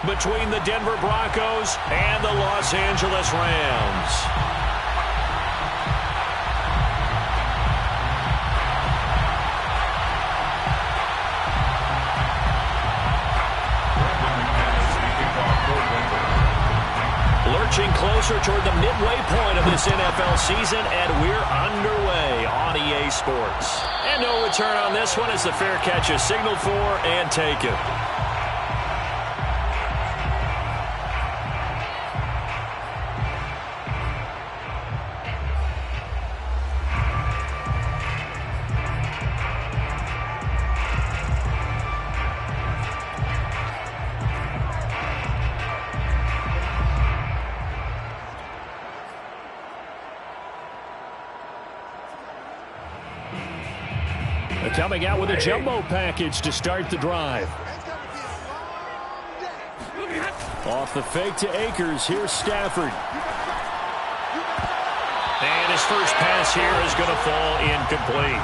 between the Denver Broncos and the Los Angeles Rams. Lurching closer toward the midway point of this NFL season, and we're underway on EA Sports. And no return on this one as the fair catch is signaled for and taken. Coming out with a jumbo package to start the drive. Off the fake to Akers. Here's Stafford. And his first pass here is going to fall incomplete.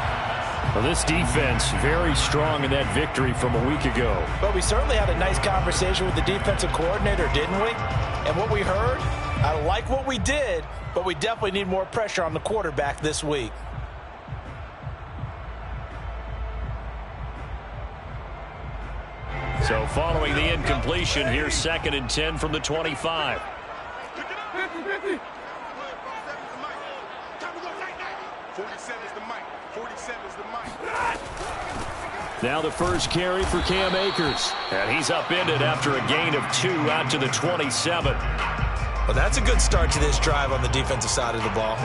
Well, this defense very strong in that victory from a week ago. But we certainly had a nice conversation with the defensive coordinator, didn't we? And what we heard, I like what we did, but we definitely need more pressure on the quarterback this week. So following the incompletion, here's 2nd and 10 from the 25. Now the first carry for Cam Akers. And he's upended after a gain of 2 out to the 27. Well, that's a good start to this drive on the defensive side of the ball.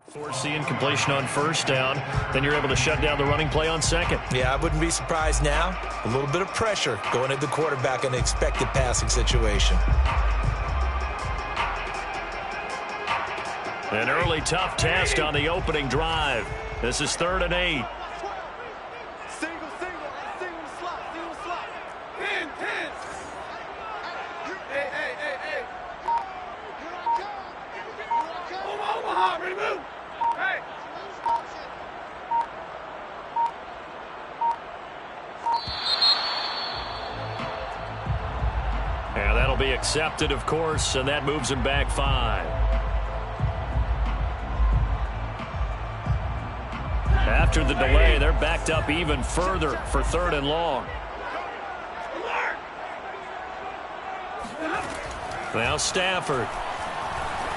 Force the incompletion on first down. Then you're able to shut down the running play on second. Yeah, I wouldn't be surprised now. A little bit of pressure going at the quarterback in an expected passing situation. An early tough test on the opening drive. This is 3rd and 8. Single slot. 10. Hey. Omaha, ready to move. Hey. And that'll be accepted, of course, and that moves him back 5. After the delay, they're backed up even further for 3rd and long. Now Stafford.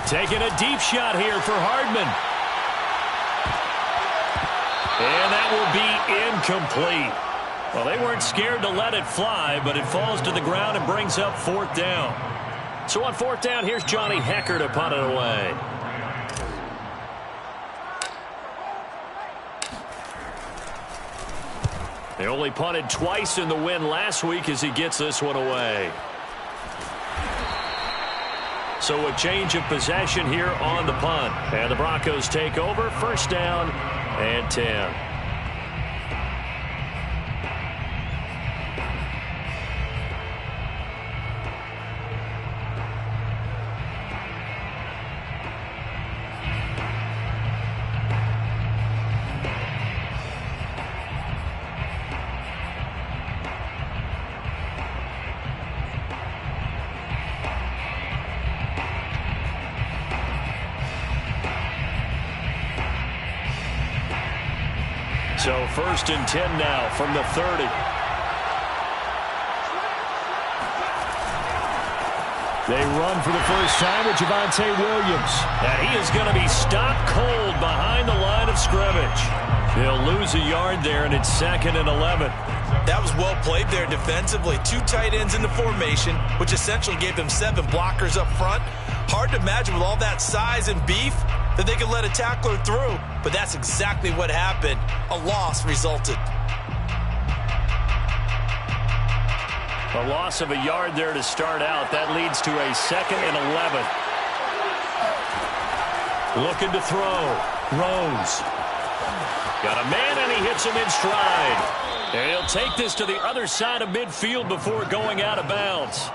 Taking a deep shot here for Hardman. And that will be incomplete. Well, they weren't scared to let it fly, but it falls to the ground and brings up 4th down. So on 4th down, here's Johnny Hecker to punt it away. They only punted twice in the win last week as he gets this one away. So a change of possession here on the punt. And the Broncos take over. 1st down and 10. So 1st and 10 now from the 30. They run for the first time with Javonte Williams. And he is going to be stopped cold behind the line of scrimmage. They'll lose a yard there, and it's 2nd and 11. That was well played there defensively. 2 tight ends in the formation, which essentially gave them 7 blockers up front. Hard to imagine with all that size and beef that they could let a tackler through. But that's exactly what happened. A loss resulted. A loss of a yard there to start out. That leads to a 2nd and 11. Looking to throw. Rose. Got a man, and he hits him in stride. And he'll take this to the other side of midfield before going out of bounds.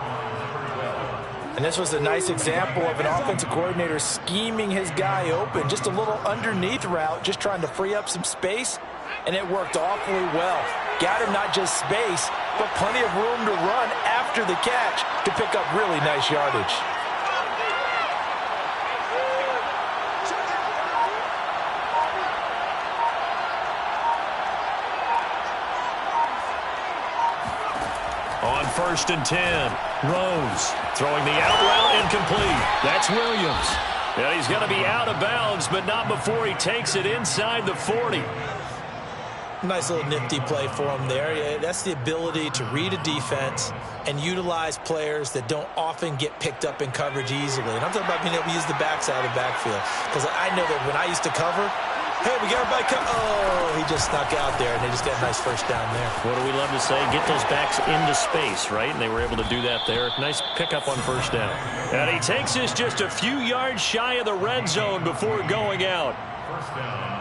And this was a nice example of an offensive coordinator scheming his guy open. Just a little underneath route, just trying to free up some space. And it worked awfully well. Got him not just space, but plenty of room to run after the catch to pick up really nice yardage. On 1st and 10, Rose throwing the out route incomplete. That's Williams. And he's going to be out of bounds, but not before he takes it inside the 40. Nice little nifty play for him there. Yeah, that's the ability to read a defense and utilize players that don't often get picked up in coverage easily. And I'm talking about being able to use the backside of the backfield. Because I know that when I used to cover, hey, we got everybody oh, he just snuck out there, and they just got a nice first down there. What do we love to say? Get those backs into space, right? And they were able to do that there. Nice pickup on first down. And he takes this just a few yards shy of the red zone before going out.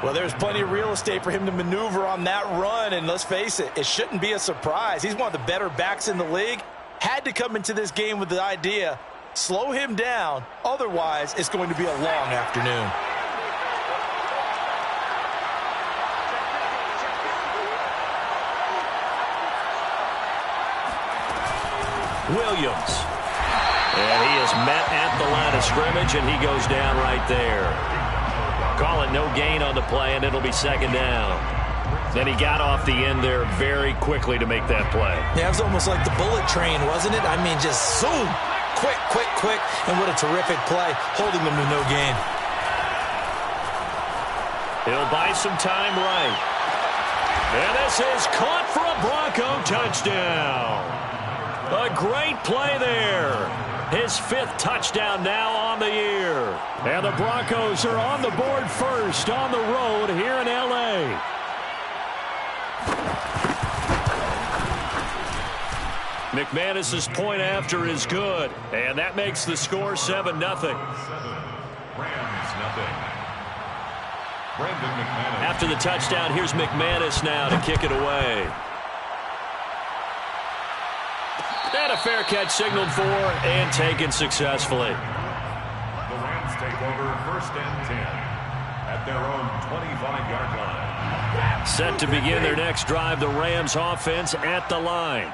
Well, there's plenty of real estate for him to maneuver on that run, and let's face it, it shouldn't be a surprise. He's one of the better backs in the league. Had to come into this game with the idea, slow him down, otherwise it's going to be a long afternoon. Williams. And he is met at the line of scrimmage, and he goes down right there. Call it no gain on the play, and it'll be 2nd down. Then he got off the end there very quickly to make that play. Yeah, it was almost like the bullet train, wasn't it? I mean, just zoom. Quick, quick, quick. And what a terrific play, holding them to no gain. He'll buy some time right. And this is caught for a Bronco touchdown. A great play there. His 5th touchdown now on the year. And the Broncos are on the board first on the road here in L.A. McManus's point after is good. And that makes the score 7-0. After the touchdown, here's McManus now to kick it away. And a fair catch signaled for and taken successfully. The Rams take over 1st and 10 at their own 25-yard line. Set to begin their next drive, the Rams offense at the line.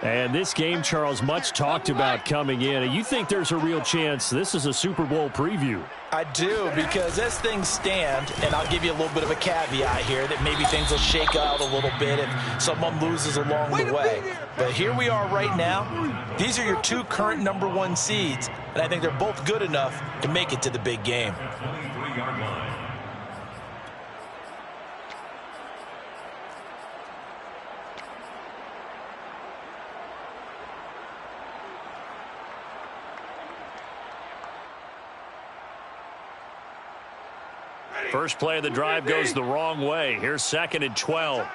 And this game, Charles, much talked about coming in. And you think there's a real chance this is a Super Bowl preview? I do, because as things stand, and I'll give you a little bit of a caveat here, that maybe things will shake out a little bit if someone loses along the way. But here we are right now. These are your 2 current #1 seeds, and I think they're both good enough to make it to the big game. 23-yard line. First play of the drive goes the wrong way. Here's 2nd and 12.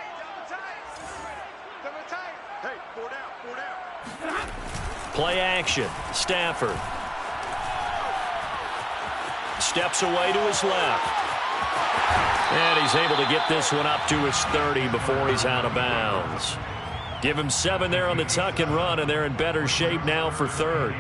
Play action. Stafford. Steps away to his left. And he's able to get this one up to his 30 before he's out of bounds. Give him 7 there on the tuck and run, and they're in better shape now for 3rd.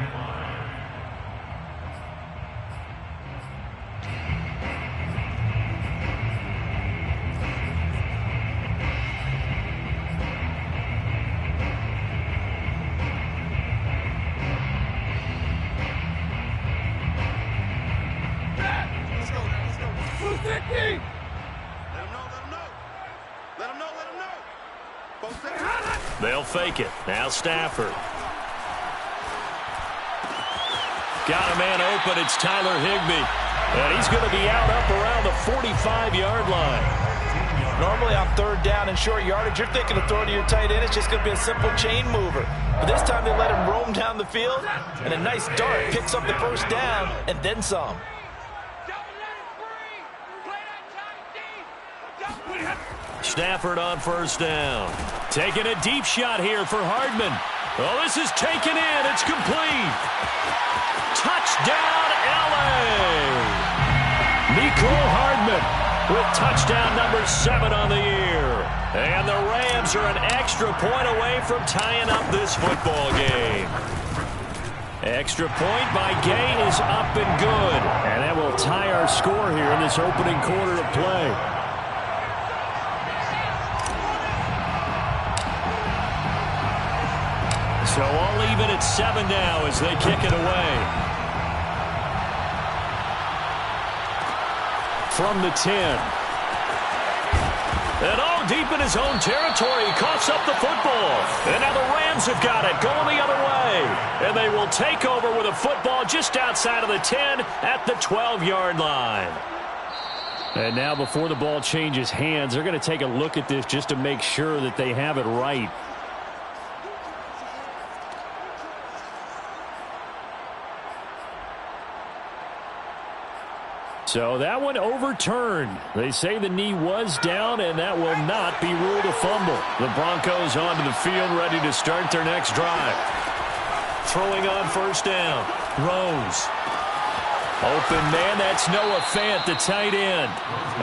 They'll fake it. Now Stafford. Got a man open. It's Tyler Higbee. And he's going to be out up around the 45-yard line. Normally on 3rd down and short yardage, you're thinking of throwing to your tight end. It's just going to be a simple chain mover. But this time they let him roam down the field, and a nice dart picks up the 1st down and then some. Stafford on 1st down. Taking a deep shot here for Hardman. Well, this is taken in. It's complete. Touchdown, L.A. Nico Hardman with touchdown number 7 on the year. And the Rams are an extra point away from tying up this football game. Extra point by Gay is up and good. And that will tie our score here in this opening quarter of play. So I'll leave it at 7 now as they kick it away. From the 10. And all deep in his own territory, he coughs up the football. And now the Rams have got it, going the other way. And they will take over with a football just outside of the 10 at the 12-yard line. And now before the ball changes hands, they're going to take a look at this just to make sure that they have it right. So that one overturned. They say the knee was down, and that will not be ruled a fumble. The Broncos onto the field, ready to start their next drive. Throwing on first down. Rose. Open man, that's Noah Fant, the tight end.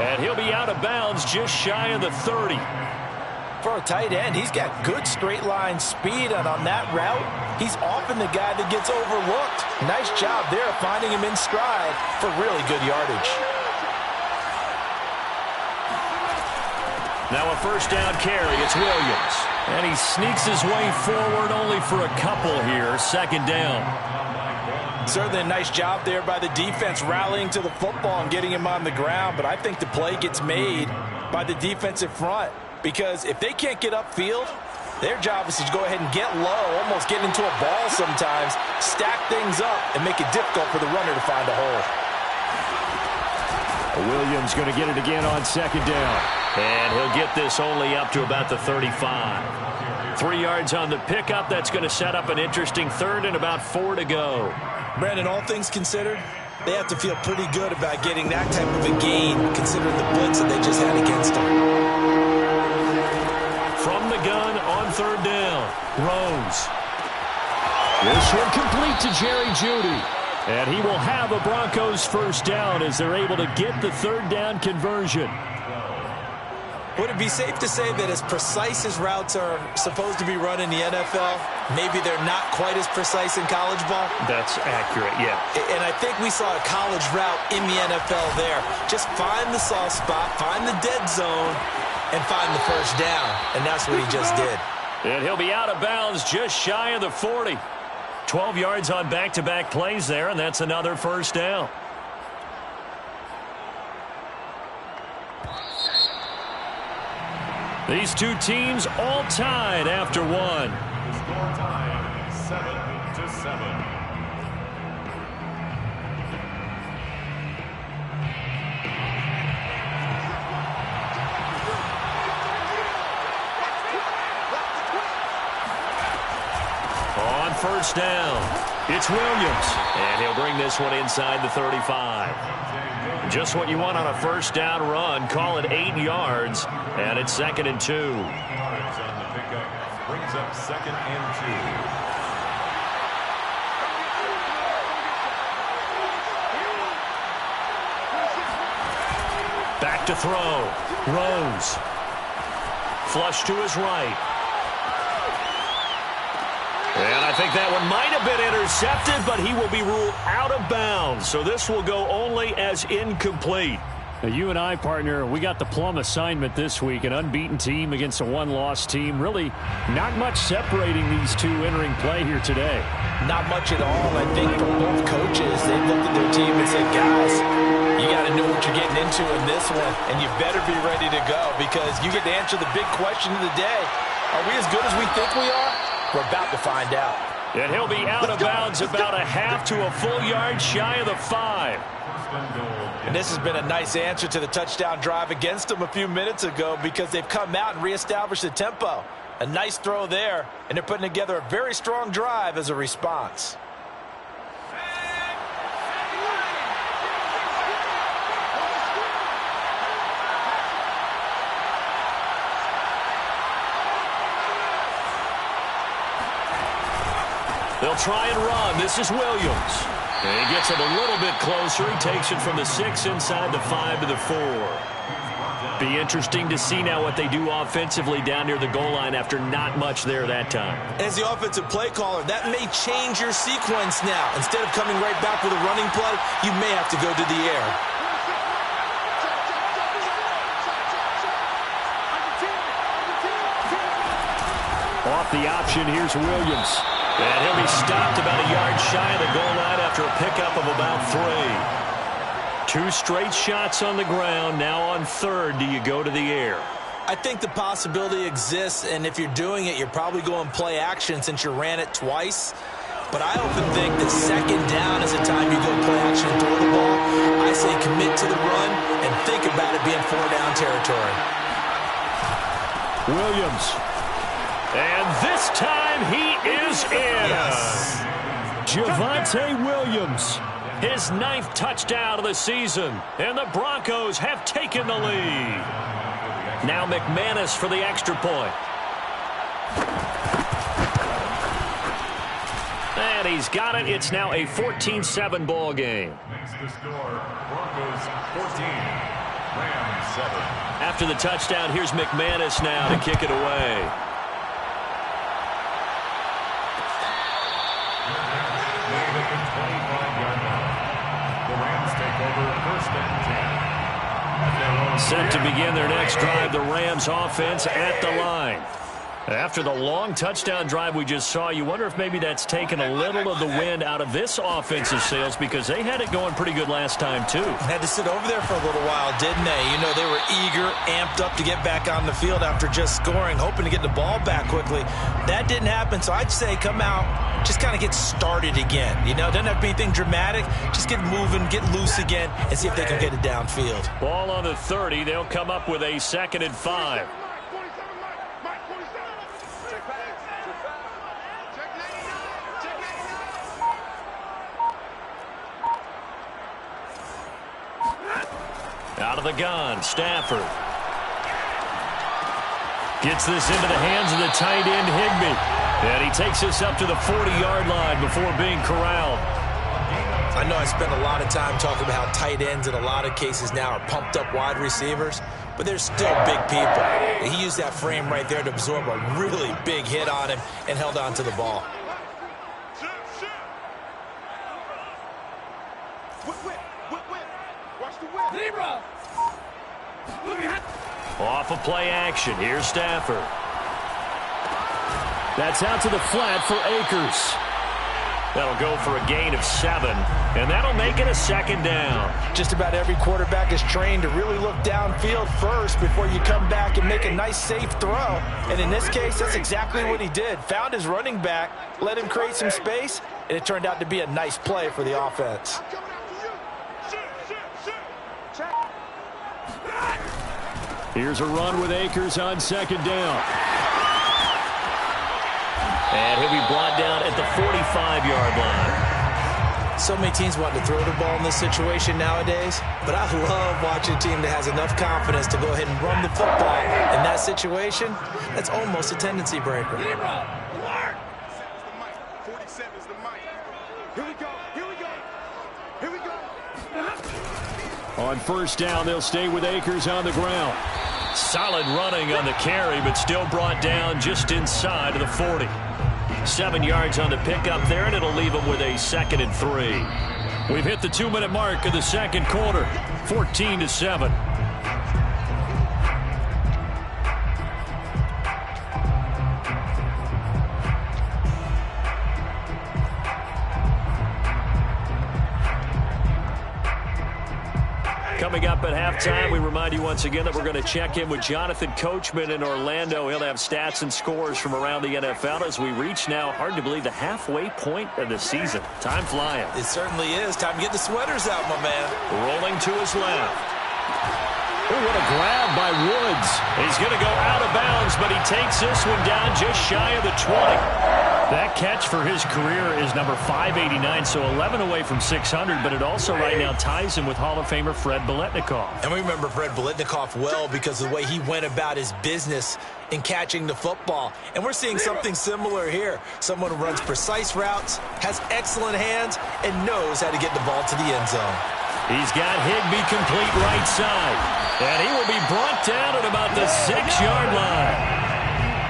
And he'll be out of bounds just shy of the 30. For a tight end, he's got good straight line speed, and on that route, he's often the guy that gets overlooked. Nice job there of finding him in stride for really good yardage. Now a first down carry, it's Williams. And he sneaks his way forward only for a couple here, second down. Certainly a nice job there by the defense rallying to the football and getting him on the ground, but I think the play gets made by the defensive front. Because if they can't get upfield, their job is to go ahead and get low, almost get into a ball sometimes, stack things up, and make it difficult for the runner to find a hole. Williams going to get it again on second down. And he'll get this only up to about the 35. 3 yards on the pickup. That's going to set up an interesting third and about 4 to go. Brandon, all things considered, they have to feel pretty good about getting that type of a gain, considering the blitz that they just had against them. From the gun on third down, Rose. This one complete to Jerry Jeudy. And he will have a Broncos first down as they're able to get the third down conversion. Would it be safe to say that as precise as routes are supposed to be run in the NFL, maybe they're not quite as precise in college ball? That's accurate, yeah. And I think we saw a college route in the NFL there. Just find the soft spot, find the dead zone, and find the first down. And that's what he just did. And he'll be out of bounds just shy of the 40. 12 yards on back-to-back plays there, and that's another first down. These two teams all tied after one. The score tied 7-7. On first down, it's Williams. And he'll bring this one inside the 35. Just what you want on a first down run. Call it 8 yards. And it's 2nd and 2. Yards on the pickup brings up 2nd and 2. Back to throw. Rose. Flush to his right. And I think that one might have been intercepted, but he will be ruled out of bounds. So this will go only as incomplete. Now, you and I, partner, we got the plum assignment this week. An unbeaten team against a one-loss team. Really not much separating these two entering play here today. Not much at all. I think for both coaches, they looked at their team and said, guys, you got to know what you're getting into in this one, and you better be ready to go because you get to answer the big question of the day. Are we as good as we think we are? We're about to find out. And he'll be out of bounds about a half to a full yard shy of the 5. And this has been a nice answer to the touchdown drive against them a few minutes ago because they've come out and reestablished the tempo. A nice throw there, and they're putting together a very strong drive as a response. They'll try and run. This is Williams. And he gets it a little bit closer. He takes it from the 6 inside the 5 to the 4. Be interesting to see now what they do offensively down near the goal line after not much there that time. As the offensive play caller, that may change your sequence now. Instead of coming right back with a running play, you may have to go to the air. Off the option, here's Williams. And he'll be stopped about a yard shy of the goal line after a pickup of about 3. 2 straight shots on the ground. Now on third, do you go to the air? I think the possibility exists, and if you're doing it, you're probably going play action since you ran it twice. But I often think that second down is the time you go play action and throw the ball. I say commit to the run and think about it being 4-down territory. Williams. And this time he is in. Yes. Javonte Williams. His 9th touchdown of the season. And the Broncos have taken the lead. Now McManus for the extra point. And he's got it. It's now a 14-7 ball game. Makes the score Broncos 14, Rams 7. After the touchdown, here's McManus now to kick it away. Set to begin their next drive, the Rams offense at the line. After the long touchdown drive we just saw, you wonder if maybe that's taken a little of the wind out of this offensive sails because they had it going pretty good last time too. Had to sit over there for a little while, didn't they? You know, they were eager, amped up to get back on the field after just scoring, hoping to get the ball back quickly. That didn't happen, so I'd say come out, just kind of get started again. You know, doesn't have to be anything dramatic. Just get moving, get loose again, and see if they can get it downfield. Ball on the 30. They'll come up with a 2nd and 5. Out of the gun, Stafford. Gets this into the hands of the tight end, Higbee. And he takes this up to the 40-yard line before being corralled. I know I spent a lot of time talking about how tight ends in a lot of cases now are pumped up wide receivers, but they're still big people. He used that frame right there to absorb a really big hit on him and held on to the ball. Off of play action. Here's Stafford. That's out to the flat for Akers. That'll go for a gain of 7, and that'll make it a 2nd down. Just about every quarterback is trained to really look downfield first before you come back and make a nice, safe throw. And in this case, that's exactly what he did. Found his running back, let him create some space, and it turned out to be a nice play for the offense. Here's a run with Akers on 2nd down. And he'll be brought down at the 45-yard line. So many teams want to throw the ball in this situation nowadays, but I love watching a team that has enough confidence to go ahead and run the football. In that situation, that's almost a tendency breaker. 47 is the mic. Here we go. Here we go. Here we go. On 1st down, they'll stay with Akers on the ground. Solid running on the carry, but still brought down just inside of the 40. 7 yards on the pickup there, and it'll leave them with a 2nd and 3. We've hit the 2-minute mark of the 2nd quarter, 14-7. Coming up at halftime, we remind you once again that we're going to check in with Jonathan Coachman in Orlando. He'll have stats and scores from around the NFL as we reach now, hard to believe, the halfway point of the season. Time flying. It certainly is. Time to get the sweaters out, my man. Rolling to his left. Oh, what a grab by Woods. He's going to go out of bounds, but he takes this one down just shy of the 20. That catch for his career is number 589, so 11 away from 600, but it also right now ties him with Hall of Famer Fred Biletnikoff. And we remember Fred Biletnikoff well because of the way he went about his business in catching the football. And we're seeing something similar here. Someone who runs precise routes, has excellent hands, and knows how to get the ball to the end zone. He's got Higbee complete right side, and he will be brought down at about the 6-yard line.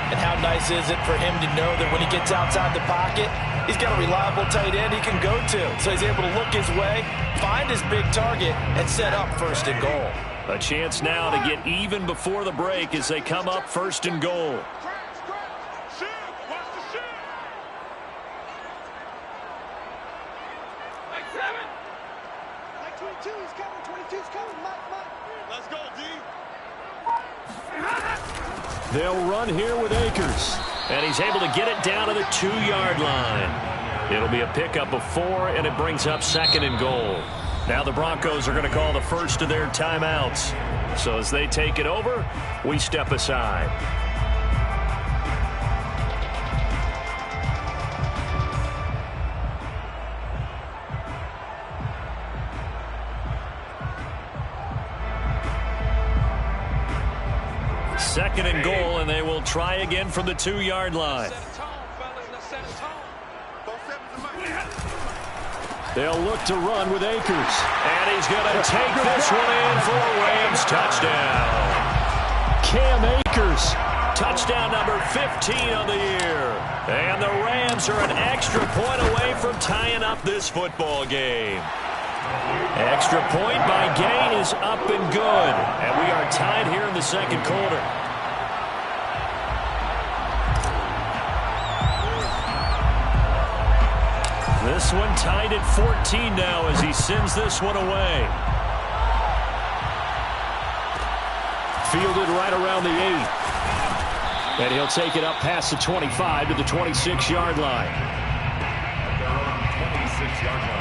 And how nice is it for him to know that when he gets outside the pocket, he's got a reliable tight end he can go to. So he's able to look his way, find his big target, and set up first and goal. A chance now to get even before the break as they come up first and goal. They'll run here with Akers. And he's able to get it down to the 2-yard line. It'll be a pickup of 4, and it brings up second and goal. Now the Broncos are going to call the first of their timeouts. So as they take it over, we step aside. Second and goal, and they will try again from the 2-yard line. They'll look to run with Akers. And he's going to take this one in for a Rams touchdown. Cam Akers, touchdown number 15 on the year. And the Rams are an extra point away from tying up this football game. Extra point by Gay is up and good. And we are tied here in the second quarter. This one tied at 14 now as he sends this one away. Fielded right around the 8. And he'll take it up past the 25 to the 26-yard line. At their own 26-yard line.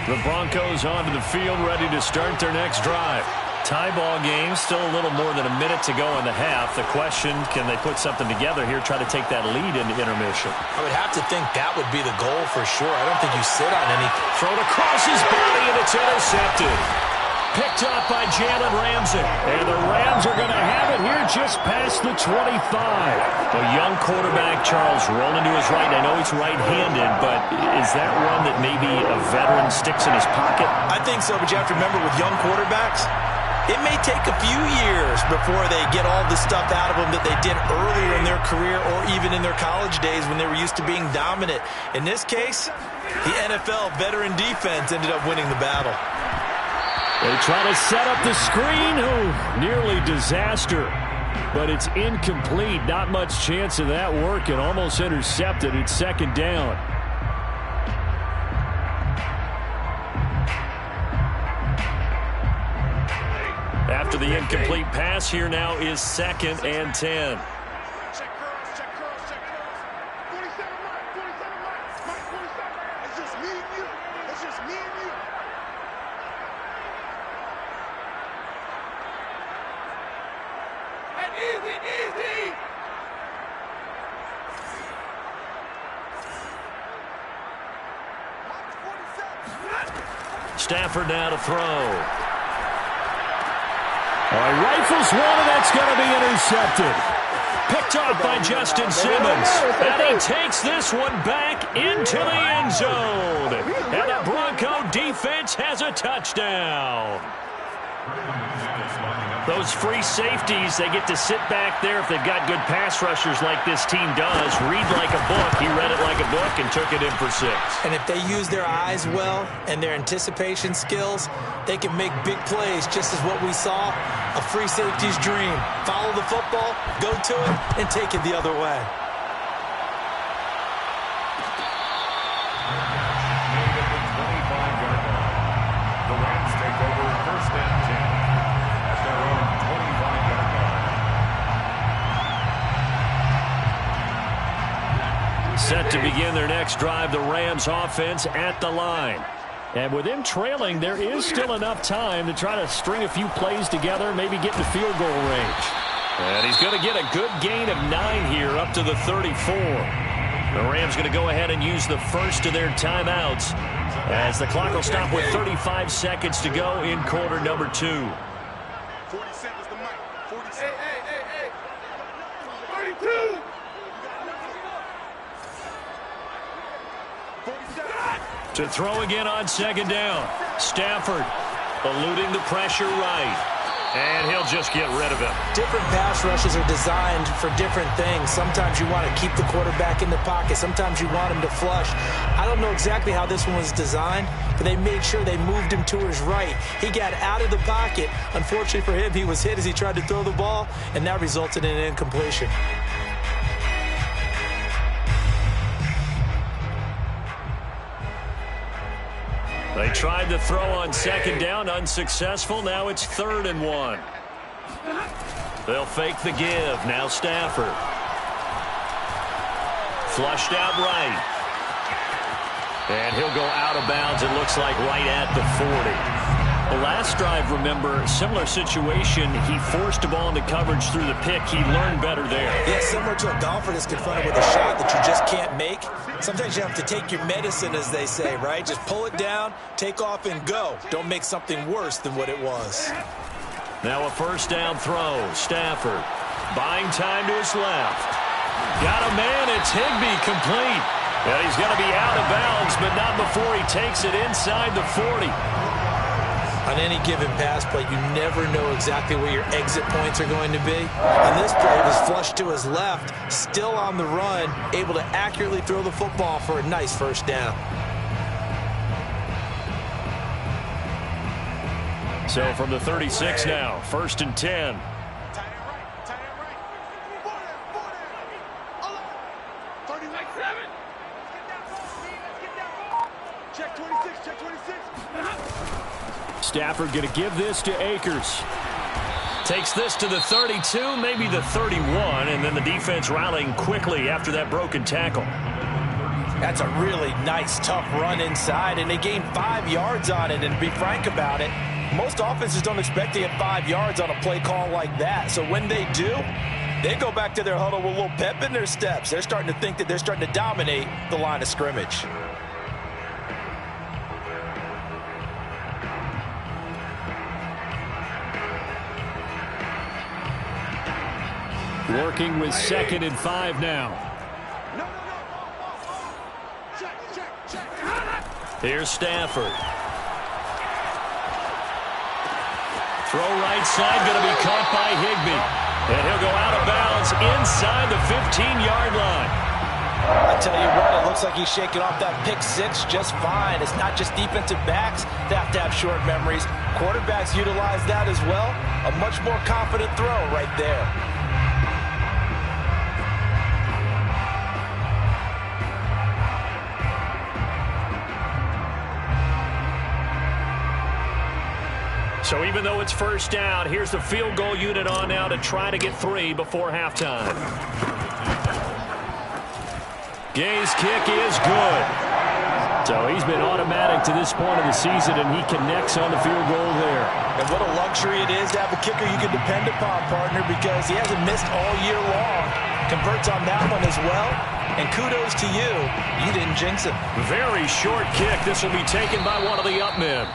The Broncos onto the field, ready to start their next drive. Tie ball game, still a little more than a minute to go in the half. The question, can they put something together here, try to take that lead into intermission? I would have to think that would be the goal for sure. I don't think you sit on any. Thrown across his body, and it's intercepted. Picked up by Jalen Ramsey. And the Rams are going to have it here just past the 25. A young quarterback, Charles, rolling to his right. I know he's right-handed, but is that one that maybe a veteran sticks in his pocket? I think so, but you have to remember with young quarterbacks, it may take a few years before they get all the stuff out of them that they did earlier in their career or even in their college days when they were used to being dominant. In this case, the NFL veteran defense ended up winning the battle. They try to set up the screen. Oh, nearly disaster. But it's incomplete. Not much chance of that working. Almost intercepted. It's second down. After the incomplete pass, here now is second and 10. Stafford now to throw. Rifles one, and that's going to be intercepted. Picked off by Justin Simmons. And he takes this one back into the end zone. And the Bronco defense has a touchdown. Those free safeties, they get to sit back there if they've got good pass rushers like this team does. Read like a book. He read it like a book and took it in for 6. And if they use their eyes well and their anticipation skills, they can make big plays, just as what we saw, a free safety's dream. Follow the football, go to it, and take it the other way. The Rams take over first and 10 at their own 25-yard line. Set to begin their next drive, the Rams offense at the line. And with him trailing, there is still enough time to try to string a few plays together, maybe get to field goal range. And he's going to get a good gain of 9 here up to the 34. The Rams going to go ahead and use the first of their timeouts as the clock will stop with 35 seconds to go in quarter number 2. 40 seconds to Mike. 40 seconds. Hey. 32. 47. To throw again on second down. Stafford eluding the pressure right. And he'll just get rid of it. Different pass rushes are designed for different things. Sometimes you want to keep the quarterback in the pocket. Sometimes you want him to flush. I don't know exactly how this one was designed, but they made sure they moved him to his right. He got out of the pocket. Unfortunately for him, he was hit as he tried to throw the ball, and that resulted in an incompletion. They tried to throw on second down, unsuccessful. Now it's 3rd and 1. They'll fake the give. Now Stafford. Flushed out right. And he'll go out of bounds, it looks like, right at the 40. The last drive, remember, similar situation. He forced the ball into coverage through the pick. He learned better there. Yeah, similar to a golfer that's confronted with a shot that you just can't make. Sometimes you have to take your medicine, as they say, right? Just pull it down, take off, and go. Don't make something worse than what it was. Now a first down throw. Stafford buying time to his left. Got a man. It's Higbee, complete. And he's going to be out of bounds, but not before he takes it inside the 40. On any given pass play, you never know exactly where your exit points are going to be. On this play, it was flushed to his left, still on the run, able to accurately throw the football for a nice first down. So from the 36 now, 1st and 10. Check 26, check 26. Stafford going to give this to Akers. Takes this to the 32, maybe the 31, and then the defense rallying quickly after that broken tackle. That's a really nice, tough run inside, and they gained 5 yards on it. And to be frank about it, most offenses don't expect to get 5 yards on a play call like that. So when they do, they go back to their huddle with a little pep in their steps. They're starting to think that they're starting to dominate the line of scrimmage. Working with 2nd and 5 now. No. Check. Here's Stafford. Throw right side, going to be caught by Higbee. And he'll go out of bounds inside the 15-yard line. I tell you what, it looks like he's shaking off that pick six just fine. It's not just defensive backs that have to have short memories. Quarterbacks utilize that as well. A much more confident throw right there. So even though it's first down, here's the field goal unit on now to try to get 3 before halftime. Gay's kick is good. So he's been automatic to this point of the season, and he connects on the field goal there. And what a luxury it is to have a kicker you can depend upon, partner, because he hasn't missed all year long. Converts on that one as well. And kudos to you. You didn't jinx him. Very short kick. This will be taken by one of the up men.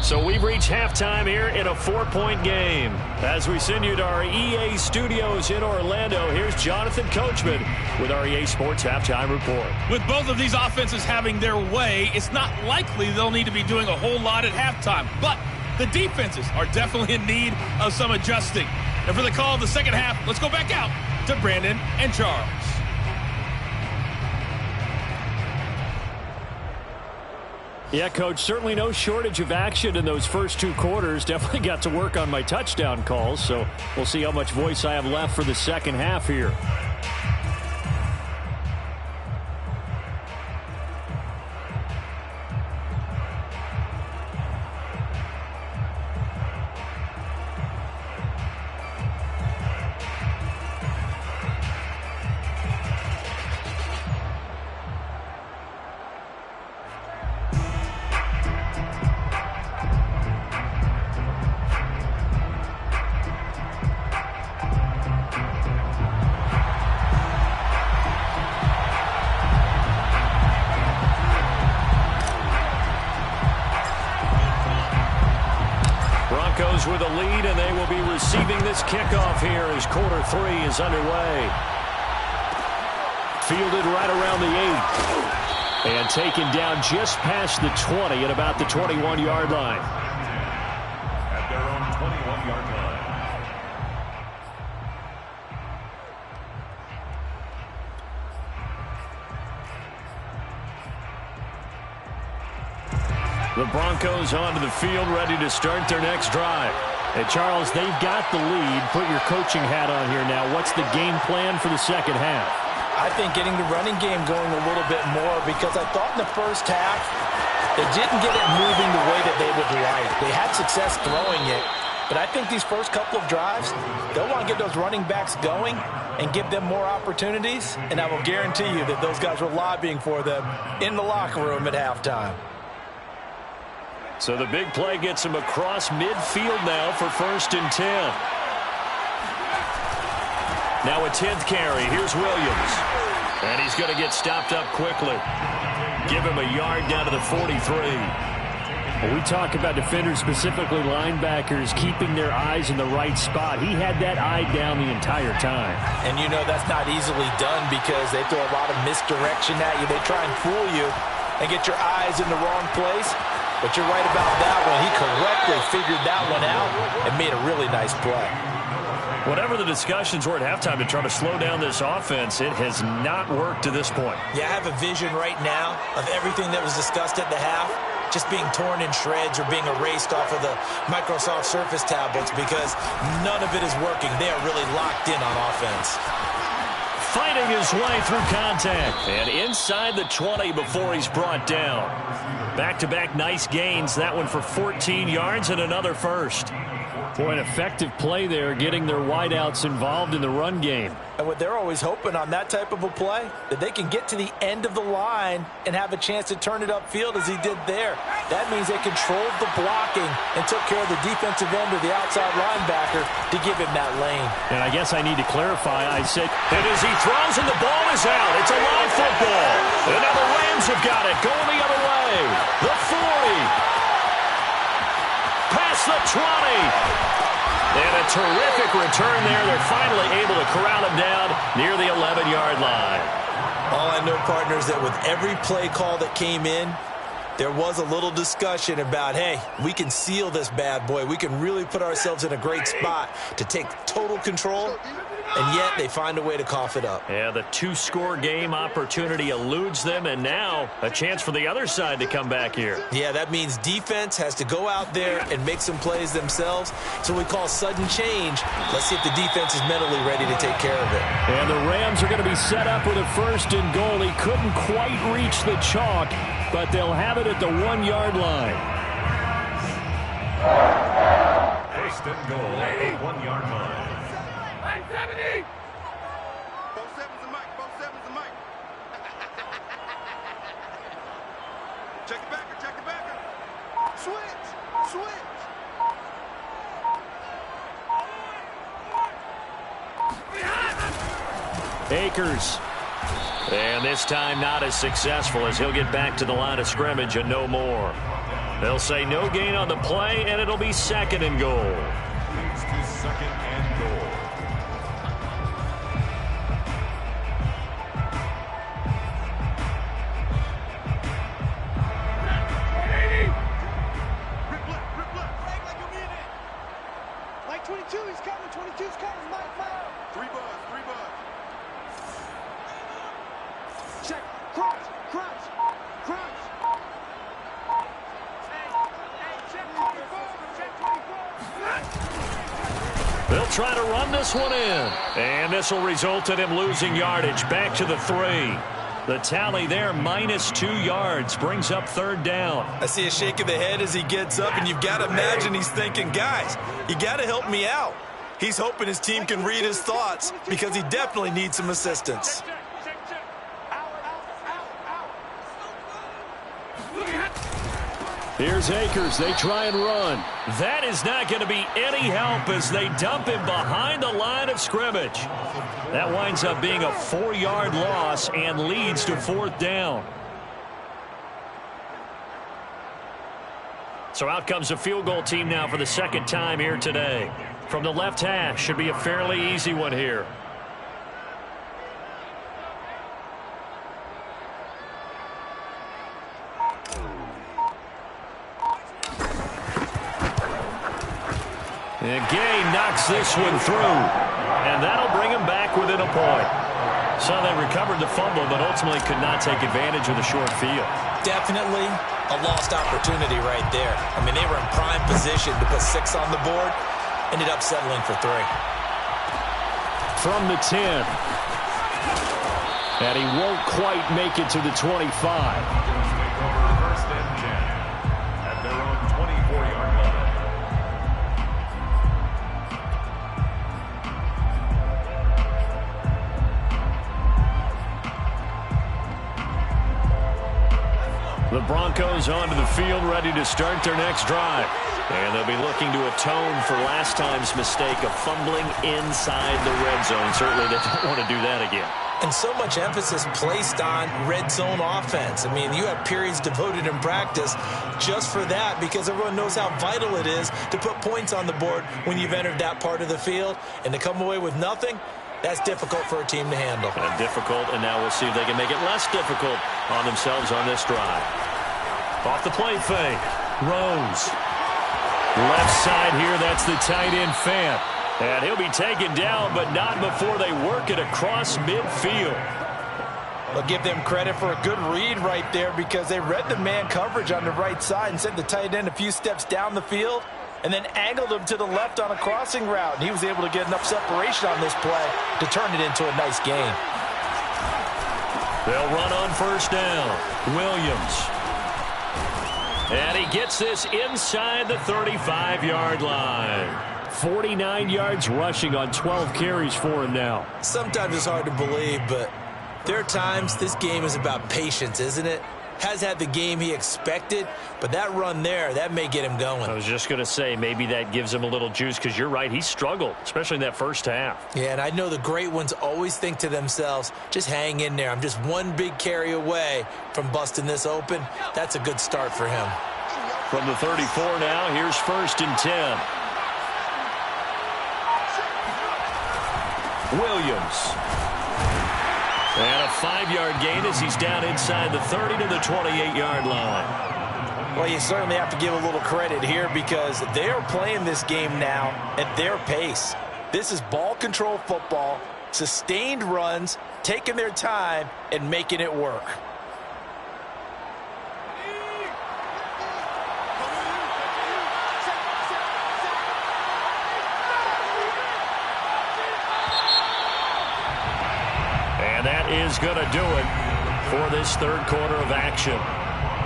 So we've reached halftime here in a 4-point game. As we send you to our EA studios in Orlando, here's Jonathan Coachman with our EA Sports Halftime Report. With both of these offenses having their way, it's not likely they'll need to be doing a whole lot at halftime. But the defenses are definitely in need of some adjusting. And for the call of the second half, let's go back out to Brandon and Charles. Yeah, Coach, certainly no shortage of action in those first 2 quarters. Definitely got to work on my touchdown calls, so we'll see how much voice I have left for the second half here. Broncos with a lead, and they will be receiving this kickoff here as quarter 3 is underway. Fielded right around the 8. And taken down just past the 20 at about the 21-yard line. At their own 21-yard line. The Broncos onto the field, ready to start their next drive. Hey, Charles, they've got the lead. Put your coaching hat on here now. What's the game plan for the second half? I think getting the running game going a little bit more, because I thought in the first half they didn't get it moving the way that they would like. They had success throwing it, but I think these first couple of drives, they'll want to get those running backs going and give them more opportunities, and I will guarantee you that those guys were lobbying for them in the locker room at halftime. So the big play gets him across midfield now for 1st and 10. Now a 10th carry. Here's Williams. And he's going to get stopped up quickly. Give him a yard down to the 43. Well, we talk about defenders, specifically linebackers, keeping their eyes in the right spot. He had that eye down the entire time. And you know that's not easily done because they throw a lot of misdirection at you. They try and fool you and get your eyes in the wrong place. But you're right about that one. He correctly figured that one out and made a really nice play. Whatever the discussions were at halftime to try to slow down this offense, it has not worked to this point. Yeah, I have a vision right now of everything that was discussed at the half just being torn in shreds or being erased off of the Microsoft Surface tablets because none of it is working. They are really locked in on offense. Fighting his way through contact. And inside the 20 before he's brought down. Back-to-back nice gains. That one for 14 yards and another first. Boy, an effective play there, getting their wideouts involved in the run game. And what they're always hoping on that type of a play, that they can get to the end of the line and have a chance to turn it upfield as he did there. That means they controlled the blocking and took care of the defensive end or the outside linebacker to give him that lane. And I guess I need to clarify, I said... And as he throws and the ball is out, it's a live football. And now the Rams have got it, going the other way. The 40. Past the 20. And a terrific return there. They're finally able to corral him down near the 11-yard line. All I know, partners, that with every play call that came in, there was a little discussion about, hey, we can seal this bad boy. We can really put ourselves in a great spot to take total control, and yet they find a way to cough it up. Yeah, the 2-score game opportunity eludes them, and now a chance for the other side to come back here. Yeah, that means defense has to go out there and make some plays themselves. So we call sudden change. Let's see if the defense is mentally ready to take care of it. And the Rams are going to be set up with a 1st and goal. He couldn't quite reach the chalk, but they'll have it at the 1-yard line. 1st and goal at the 1-yard line. 70. 4-7's the mic. 4-7's the mic. Check it backer. Check it backer. Switch. Switch. Akers. And this time not as successful as he'll get back to the line of scrimmage and no more. They'll say no gain on the play, and it'll be 2nd and goal. Leads to 2nd and goal. Like 22, he's coming. 22's coming. Mike. 3 buzz. Check. Crunch. Hey, check 24. Check 24. They'll try to run this one in. And this will result in him losing yardage back to the 3. The tally there, -2 yards, brings up 3rd down. I see a shake of the head as he gets up, and you've got to imagine he's thinking, guys, you got to help me out. He's hoping his team can read his thoughts because he definitely needs some assistance. Here's Akers. They try and run. That is not going to be any help as they dump him behind the line of scrimmage. That winds up being a 4-yard loss and leads to 4th down. So out comes the field goal team now for the second time here today. From the left hash, should be a fairly easy one here. And Gay knocks this one through. And that'll bring him back within a point. So they recovered the fumble, but ultimately could not take advantage of the short field. Definitely a lost opportunity right there. I mean, they were in prime position to put 6 on the board. Ended up settling for 3. From the 10. And he won't quite make it to the 25. Take over first and 10 at their own 24-yard line. The Broncos onto the field, ready to start their next drive. And they'll be looking to atone for last time's mistake of fumbling inside the red zone. Certainly they don't want to do that again. And so much emphasis placed on red zone offense. I mean, you have periods devoted in practice just for that because everyone knows how vital it is to put points on the board when you've entered that part of the field. And to come away with nothing, that's difficult for a team to handle. And difficult, and now we'll see if they can make it less difficult on themselves on this drive. Off the play fake. Rose. Left side here, that's the tight end Fant. And he'll be taken down, but not before they work it across midfield. I'll give them credit for a good read right there because they read the man coverage on the right side and sent the tight end a few steps down the field and then angled him to the left on a crossing route. And he was able to get enough separation on this play to turn it into a nice gain. They'll run on first down. Williams. And he gets this inside the 35-yard line. 49 yards rushing on 12 carries for him now. Sometimes it's hard to believe, but there are times this game is about patience, isn't it? Has had the game he expected, but that run there, that may get him going. I was just going to say, maybe that gives him a little juice because you're right, he struggled, especially in that first half. Yeah, and I know the great ones always think to themselves, just hang in there. I'm just one big carry away from busting this open. That's a good start for him. From the 34 now, here's first and 10. Williams. And a 5-yard gain as he's down inside the 30 to the 28-yard line. Well, you certainly have to give a little credit here because they are playing this game now at their pace. This is ball control football, sustained runs, taking their time, and making it work. That is going to do it for this third quarter of action.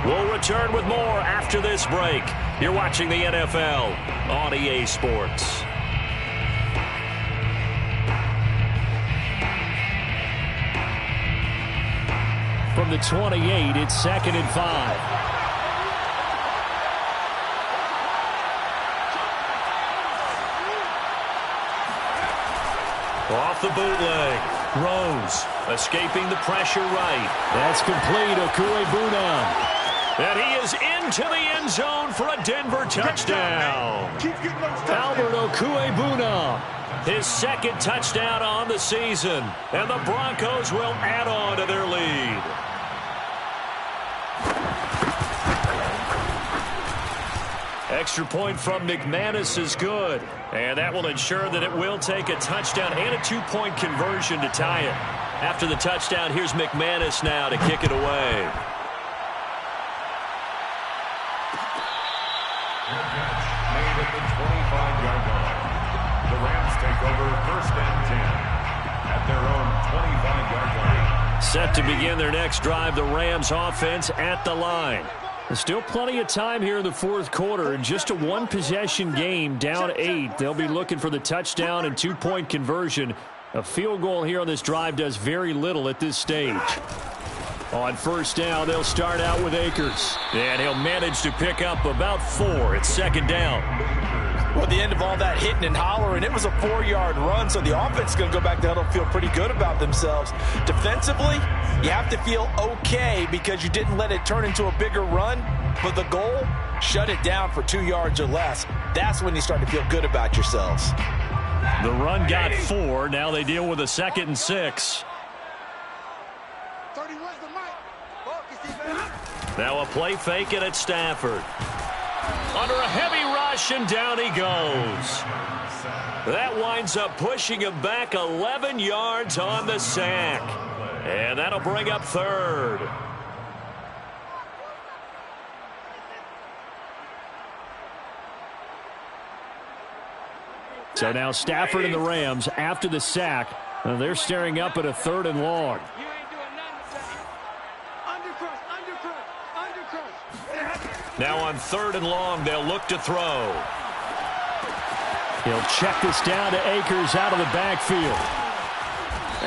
We'll return with more after this break. You're watching the NFL on EA Sports. From the 28, it's 2nd and 5. Off the bootleg. Rose escaping the pressure right. That's complete. Okuegbunam. And he is into the end zone for a Denver touchdown. Albert Okuegbunam. His second touchdown on the season. And the Broncos will add on to their lead. Extra point from McManus is good. And that will ensure that it will take a touchdown and a 2-point conversion to tie it. After the touchdown, here's McManus now to kick it away. Made at the 25-yard line. The Rams take over first and 10 at their own 25-yard line. Set to begin their next drive, the Rams offense at the line. There's still plenty of time here in the fourth quarter. In just a one-possession game, down 8. They'll be looking for the touchdown and 2-point conversion. A field goal here on this drive does very little at this stage. On first down, they'll start out with Akers. And he'll manage to pick up about 4. It's second down. Well, at the end of all that hitting and hollering, it was a 4-yard run, so the offense is going to go back to huddle, feel pretty good about themselves. Defensively, you have to feel okay because you didn't let it turn into a bigger run, but the goal, shut it down for 2 yards or less. That's when you start to feel good about yourselves. The run got 4. Now they deal with a 2nd and 6. Now a play fake and it's Stafford. Under a heavy rush, and down he goes. That winds up pushing him back 11 yards on the sack. And that'll bring up 3rd. So now Stafford and the Rams, after the sack, they're staring up at a 3rd and long. Now on 3rd and long, they'll look to throw. He'll check this down to Akers out of the backfield.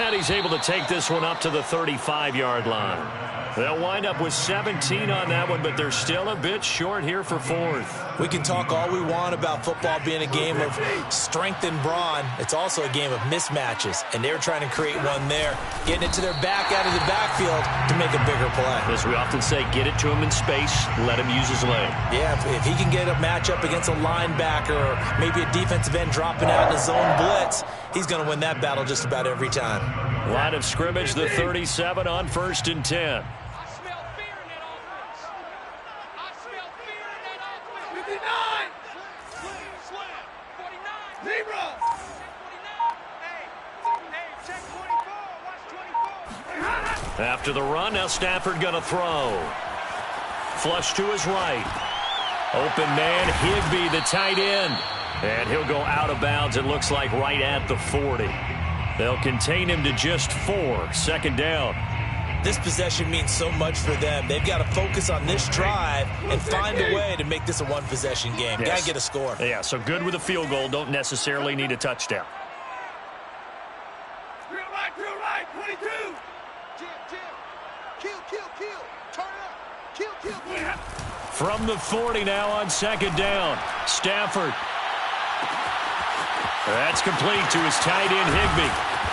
And he's able to take this one up to the 35-yard line. They'll wind up with 17 on that one, but they're still a bit short here for 4th. We can talk all we want about football being a game of strength and brawn. It's also a game of mismatches, and they're trying to create one there, getting it to their back out of the backfield to make a bigger play. As we often say, get it to him in space, let him use his leg. Yeah, if he can get a matchup against a linebacker or maybe a defensive end dropping out in a zone blitz, he's going to win that battle just about every time. Line of scrimmage, the 37 on 1st and 10. After the run, now Stafford going to throw. Flush to his right. Open man, Higbee, the tight end. And he'll go out of bounds, it looks like, right at the 40. They'll contain him to just 4. 2nd down. This possession means so much for them. They've got to focus on this drive and find a way to make this a one-possession game. Yes. Got to get a score. Yeah, so good with a field goal. Don't necessarily need a touchdown. Drill right, 22. Kill. Turn up. Kill. From the 40 now on 2nd down. Stafford. That's complete to his tight end, Higbee.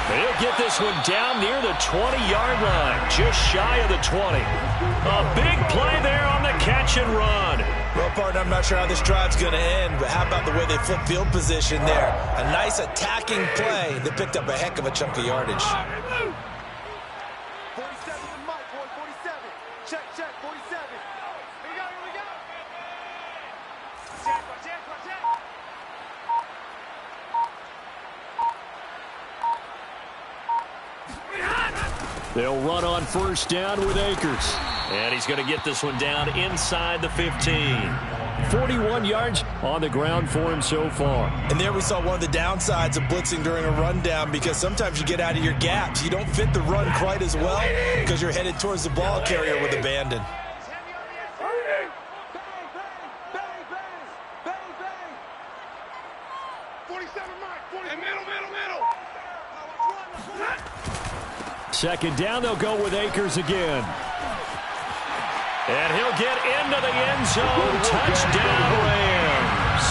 He'll get this one down near the 20-yard line, just shy of the 20. A big play there on the catch and run. Well, partner, I'm not sure how this drive's going to end, but how about the way they flip field position there? A nice attacking play that picked up a heck of a chunk of yardage. 47 to Mike, boy, 47. Check, 47. Here we go. Check. They'll run on 1st down with Akers. And he's going to get this one down inside the 15. 41 yards on the ground for him so far. And there we saw one of the downsides of blitzing during a rundown, because sometimes you get out of your gaps. You don't fit the run quite as well because you're headed towards the ball carrier with abandon. Second down, they'll go with Akers again. And he'll get into the end zone. Touchdown, Rams.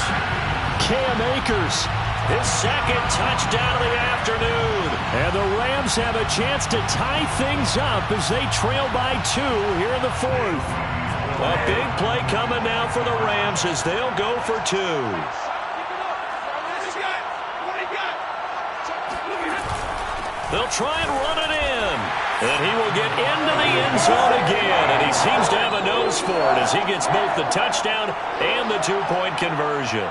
Cam Akers. His 2nd touchdown of the afternoon. And the Rams have a chance to tie things up as they trail by 2 here in the 4th. A big play coming now for the Rams as they'll go for 2. They'll try and run it in. And he will get into the end zone again. And he seems to have a nose for it as he gets both the touchdown and the 2-point conversion.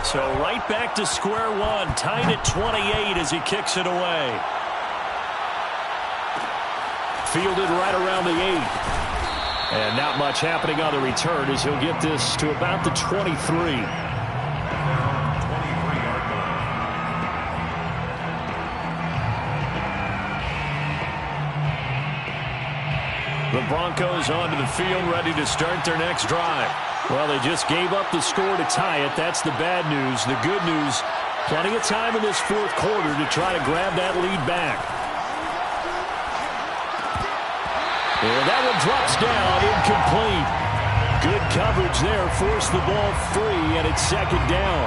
So right back to square one, tied at 28 as he kicks it away. Fielded right around the 8. And not much happening on the return as he'll get this to about the 23. The Broncos onto the field, ready to start their next drive. Well, they just gave up the score to tie it. That's the bad news. The good news, plenty of time in this 4th quarter to try to grab that lead back. And that one drops down, incomplete. Good coverage there, forced the ball free, and it's 2nd down.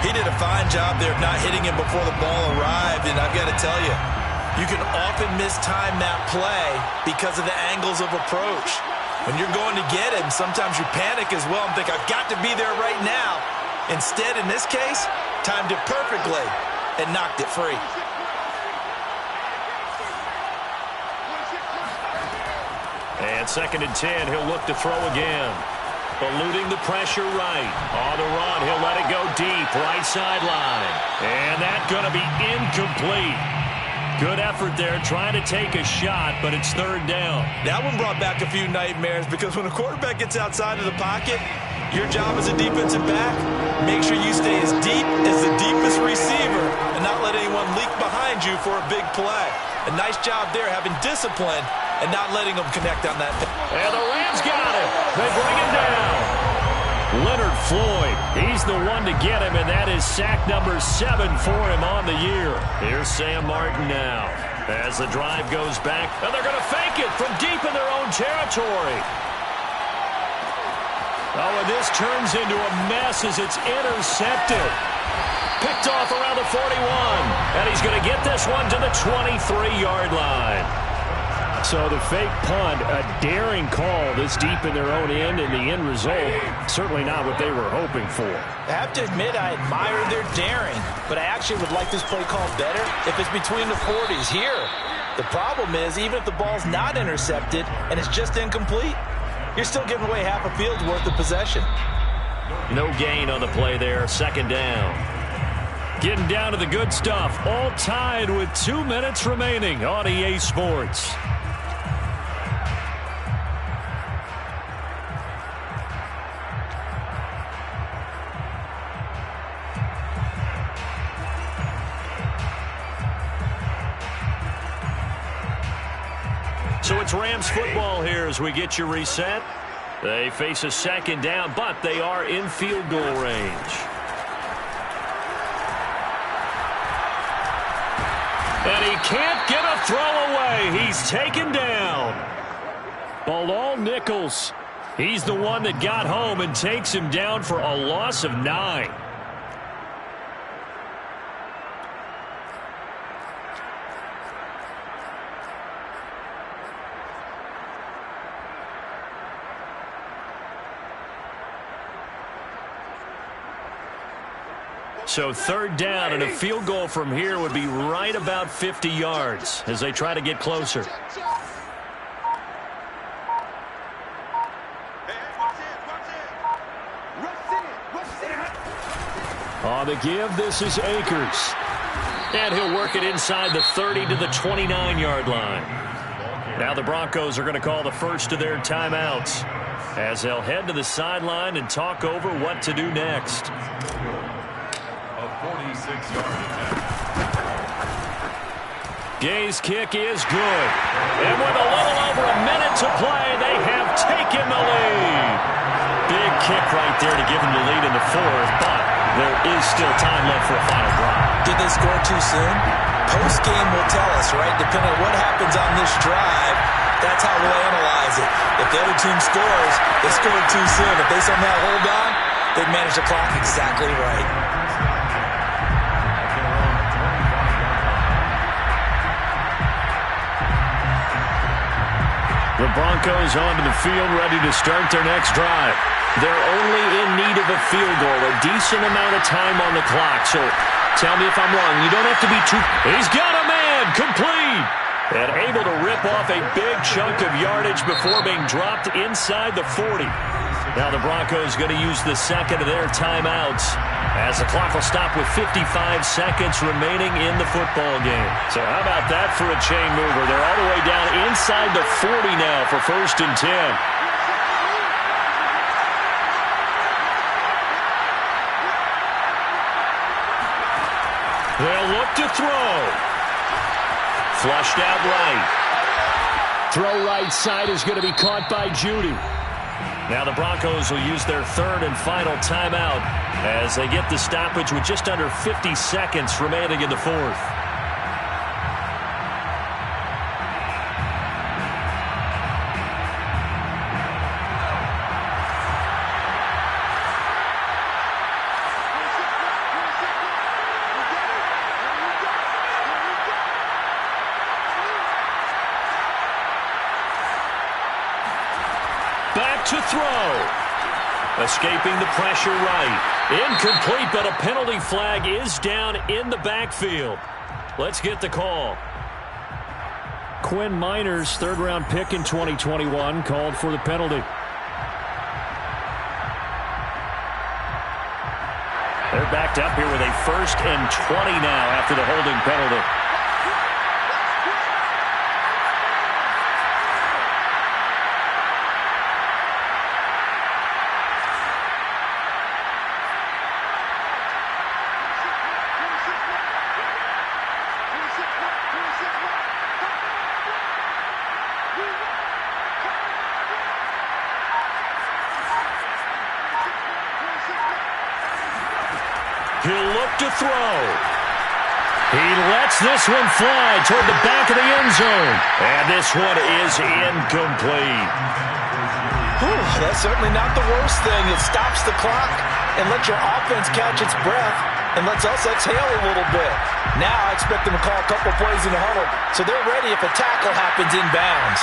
He did a fine job there of not hitting him before the ball arrived, and I've got to tell you, You can often mistime that play because of the angles of approach. When you're going to get him, sometimes you panic as well and think, I've got to be there right now. Instead, in this case, timed it perfectly and knocked it free. And 2nd and 10, he'll look to throw again. Eluding the pressure right. On the run, he'll let it go deep, right sideline. And that's going to be incomplete. Good effort there, trying to take a shot, but it's 3rd down. That one brought back a few nightmares because when a quarterback gets outside of the pocket, your job as a defensive back, make sure you stay as deep as the deepest receiver and not let anyone leak behind you for a big play. A nice job there having discipline and not letting them connect on that. And the Rams got him. They bring him down. Leonard Floyd, he's the one to get him, and that is sack number 7 for him on the year. Here's Sam Martin now as the drive goes back, and they're going to fake it from deep in their own territory. Oh, and this turns into a mess as it's intercepted. Picked off around the 41, and he's going to get this one to the 23-yard line. So the fake punt, a daring call this deep in their own end, and the end result, certainly not what they were hoping for. I have to admit, I admire their daring, but I actually would like this play called better if it's between the 40s here. The problem is, even if the ball's not intercepted and it's just incomplete, you're still giving away half a field's worth of possession. No gain on the play there, 2nd down. Getting down to the good stuff, all tied with 2 minutes remaining on EA Sports. So it's Rams football here as we get you reset. They face a 2nd down, but they are in field goal range. And he can't get a throw away. He's taken down. Bilal Nichols, he's the one that got home and takes him down for a loss of 9. So 3rd down, and a field goal from here would be right about 50 yards as they try to get closer. On the give, this is Akers. And he'll work it inside the 30 to the 29-yard line. Now the Broncos are going to call the first of their timeouts as they'll head to the sideline and talk over what to do next. 46-yard attempt. Gay's kick is good. And with a little over a minute to play, they have taken the lead. Big kick right there to give them the lead in the 4th, but there is still time left for a final drive. Did they score too soon? Post-game will tell us, right? Depending on what happens on this drive, that's how we'll analyze it. If the other team scores, they scored too soon. If they somehow hold on, they manage the clock exactly right. The Broncos onto the field, ready to start their next drive. They're only in need of a field goal, a decent amount of time on the clock. So tell me if I'm wrong. You don't have to be too... He's got a man, complete! And able to rip off a big chunk of yardage before being dropped inside the 40. Now the Broncos going to use the 2nd of their timeouts as the clock will stop with 55 seconds remaining in the football game. So how about that for a chain mover? They're all the way down inside the 40 now for 1st and 10. They'll look to throw. Flushed out right. Throw right side is going to be caught by Judy. Now the Broncos will use their 3rd and final timeout as they get the stoppage with just under 50 seconds remaining in the 4th. to throw. Escaping the pressure right. Incomplete, but a penalty flag is down in the backfield. Let's get the call. Quinn Miners, third-round pick in 2021, called for the penalty. They're backed up here with a 1st and 20 now after the holding penalty. He'll look to throw. He lets this one fly toward the back of the end zone. And this one is incomplete. Whew, that's certainly not the worst thing. It stops the clock and lets your offense catch its breath and lets us exhale a little bit. Now I expect them to call a couple plays in the huddle so they're ready if a tackle happens inbounds.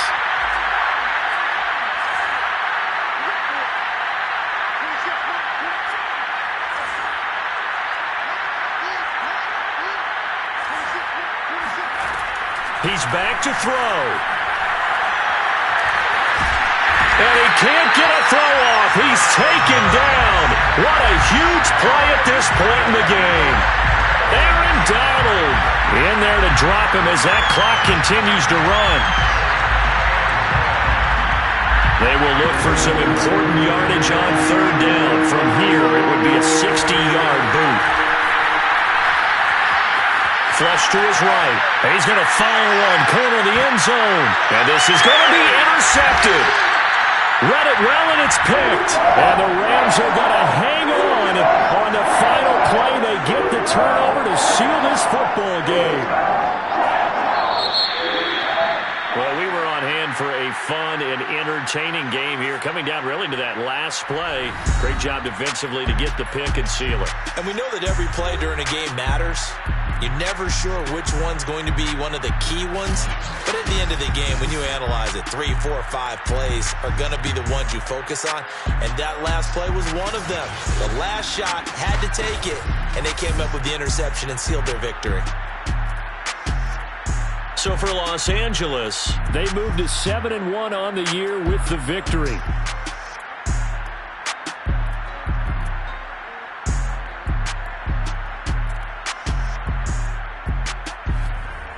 He's back to throw. And he can't get a throw off. He's taken down. What a huge play at this point in the game. Aaron Donald in there to drop him as that clock continues to run. They will look for some important yardage on 3rd down. From here, it would be a 60-yard boot. Flush to his right. He's going to fire one, corner of the end zone. And this is going to be intercepted. Read it well, and it's picked. And the Rams are going to hang on the final play. They get the turnover to seal this football game. Well, we were on hand for a fun and entertaining game here, coming down really to that last play. Great job defensively to get the pick and seal it. And we know that every play during a game matters. You're never sure which one's going to be one of the key ones. But at the end of the game, when you analyze it, 3, 4, 5 plays are going to be the ones you focus on. And that last play was one of them. The last shot had to take it, and they came up with the interception and sealed their victory. So for Los Angeles, they moved to 7-1 on the year with the victory.